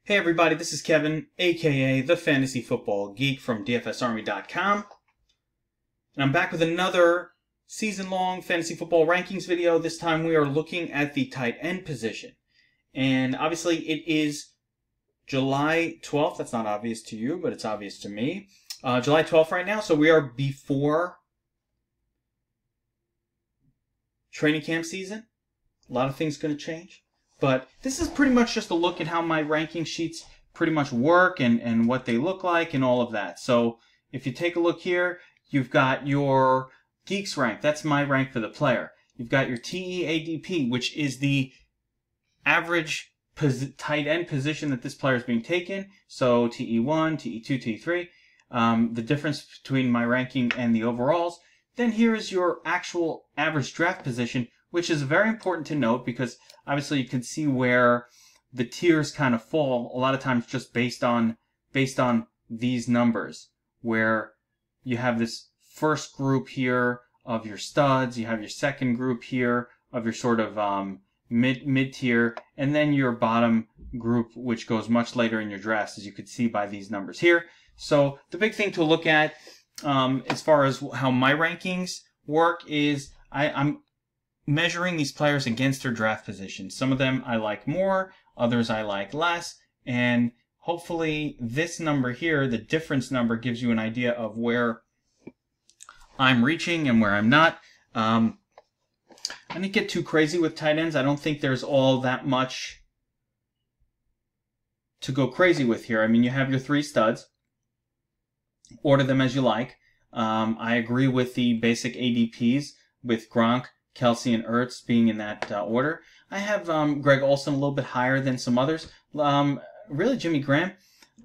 Hey everybody, this is Kevin, aka the Fantasy Football Geek from DFSArmy.com. And I'm back with another season-long fantasy football rankings video. This time we are looking at the tight end position. And obviously it is July 12th. That's not obvious to you, but it's obvious to me. July 12th right now, so we are before training camp season. A lot of things going to change. But this is pretty much just a look at how my ranking sheets pretty much work and what they look like and all of that. So if you take a look here, you've got your Geeks rank. That's my rank for the player. You've got your TE-ADP, which is the average tight end position that this player is being taken. So TE1, TE2, TE3. The difference between my ranking and the overalls. Then here is your actual average draft position, which is very important to note because obviously you can see where the tiers kind of fall a lot of times just based on these numbers, where you have this first group here of your studs, you have your second group here of your sort of mid tier, and then your bottom group, which goes much later in your drafts, as you can see by these numbers here. So the big thing to look at as far as how my rankings work is I'm measuring these players against their draft position. Some of them I like more, others I like less, and hopefully this number here, the difference number, gives you an idea of where I'm reaching and where I'm not. I didn't get too crazy with tight ends. I don't think there's all that much to go crazy with here. I mean, you have your three studs. Order them as you like. I agree with the basic ADPs with Gronk, Kelsey, and Ertz being in that order. I have Greg Olsen a little bit higher than some others. Really, Jimmy Graham,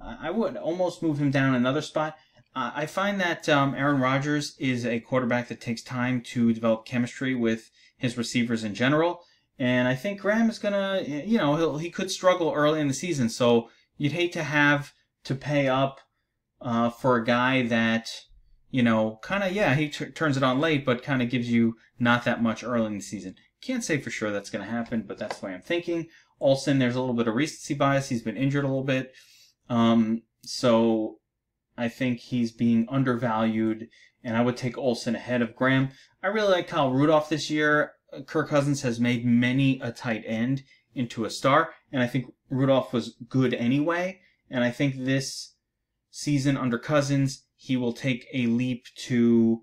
I would almost move him down another spot. I find that Aaron Rodgers is a quarterback that takes time to develop chemistry with his receivers in general. And I think Graham is going to, he could struggle early in the season. So you'd hate to have to pay up for a guy that, kind of, he turns it on late, but kind of gives you not that much early in the season. Can't say for sure that's going to happen, but that's the way I'm thinking. Olsen, there's a little bit of recency bias. He's been injured a little bit. So I think he's being undervalued, and I would take Olsen ahead of Graham. I really like Kyle Rudolph this year. Kirk Cousins has made many a tight end into a star, and I think Rudolph was good anyway. And I think this season under Cousins, he will take a leap to,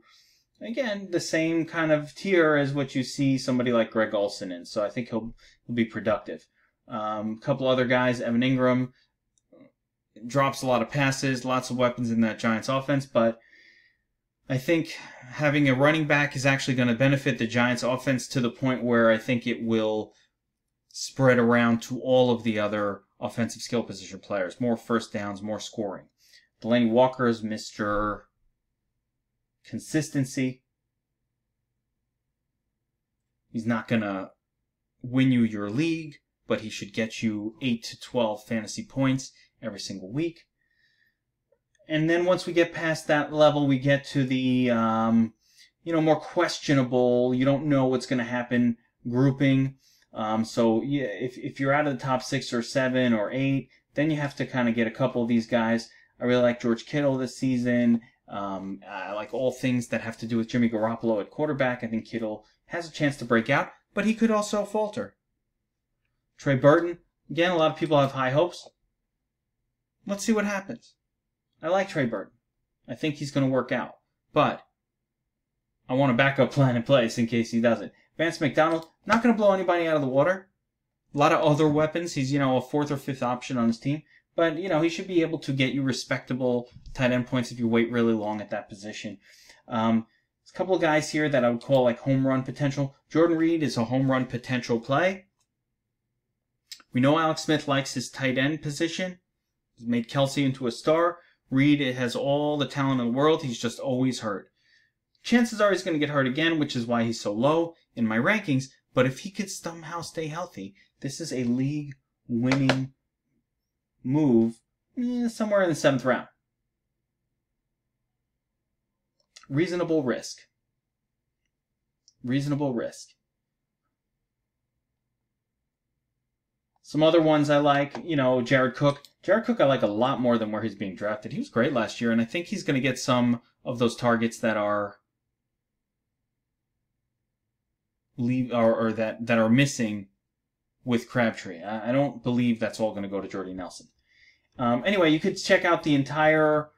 again, the same kind of tier as what you see somebody like Greg Olsen in. So I think he'll be productive. A couple other guys, Evan Ingram drops a lot of passes, lots of weapons in that Giants offense, but I think having a running back is actually going to benefit the Giants offense to the point where I think it will spread around to all of the other offensive skill position players. More first downs, more scoring. Delaney Walker is Mr. Consistency. He's not going to win you your league, but he should get you 8 to 12 fantasy points every single week. And then once we get past that level, we get to the, more questionable, you don't know what's going to happen grouping. So yeah, if you're out of the top 6 or 7 or 8, then you have to kind of get a couple of these guys. I really like George Kittle this season. I like all things that have to do with Jimmy Garoppolo at quarterback. I think Kittle has a chance to break out, but he could also falter. Trey Burton, again, a lot of people have high hopes. Let's see what happens. I like Trey Burton. I think he's going to work out, but I want a backup plan in place in case he doesn't. Vance McDonald, not going to blow anybody out of the water. A lot of other weapons. He's, a 4th or 5th option on his team. But, he should be able to get you respectable tight end points if you wait really long at that position. There's a couple of guys here that I would call like home run potential. Jordan Reed is a home run potential play. We know Alex Smith likes his tight end position. He's made Kelsey into a star. Reed has all the talent in the world. He's just always hurt. Chances are he's going to get hurt again, which is why he's so low in my rankings. But if he could somehow stay healthy, this is a league-winning move somewhere in the 7th round. Reasonable risk. Reasonable risk. Some other ones I like, Jared Cook. Jared Cook I like a lot more than where he's being drafted. He was great last year, and I think he's going to get some of those targets that are that are missing with Crabtree. I don't believe that's all going to go to Jordy Nelson. Anyway, you could check out the entire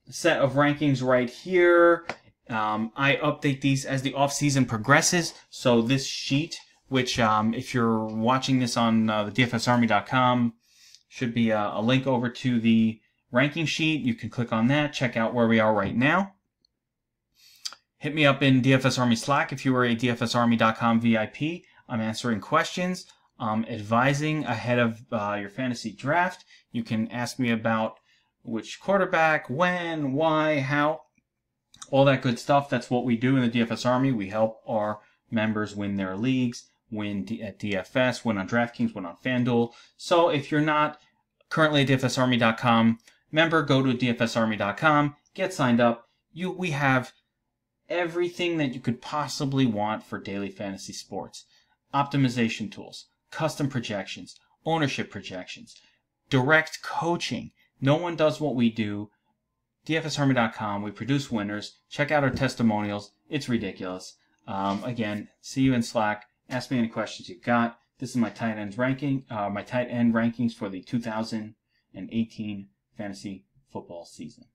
set of rankings right here. I update these as the off-season progresses. So this sheet, which if you're watching this on the DFSArmy.com, should be a link over to the ranking sheet. You can click on that, check out where we are right now. Hit me up in DFS Army Slack if you are a DFSArmy.com VIP. I'm answering questions, advising ahead of your fantasy draft. You can ask me about which quarterback, when, why, how, all that good stuff. That's what we do in the DFS Army. We help our members win their leagues, win at DFS, win on DraftKings, win on FanDuel. So if you're not currently a DFSArmy.com member, go to DFSArmy.com, get signed up. We have everything that you could possibly want for daily fantasy sports. Optimization tools, custom projections, ownership projections, direct coaching. No one does what we do. DFSArmy.com, we produce winners. Check out our testimonials. It's ridiculous. Again, see you in Slack. Ask me any questions you've got. This is my tight end rankings for the 2018 fantasy football season.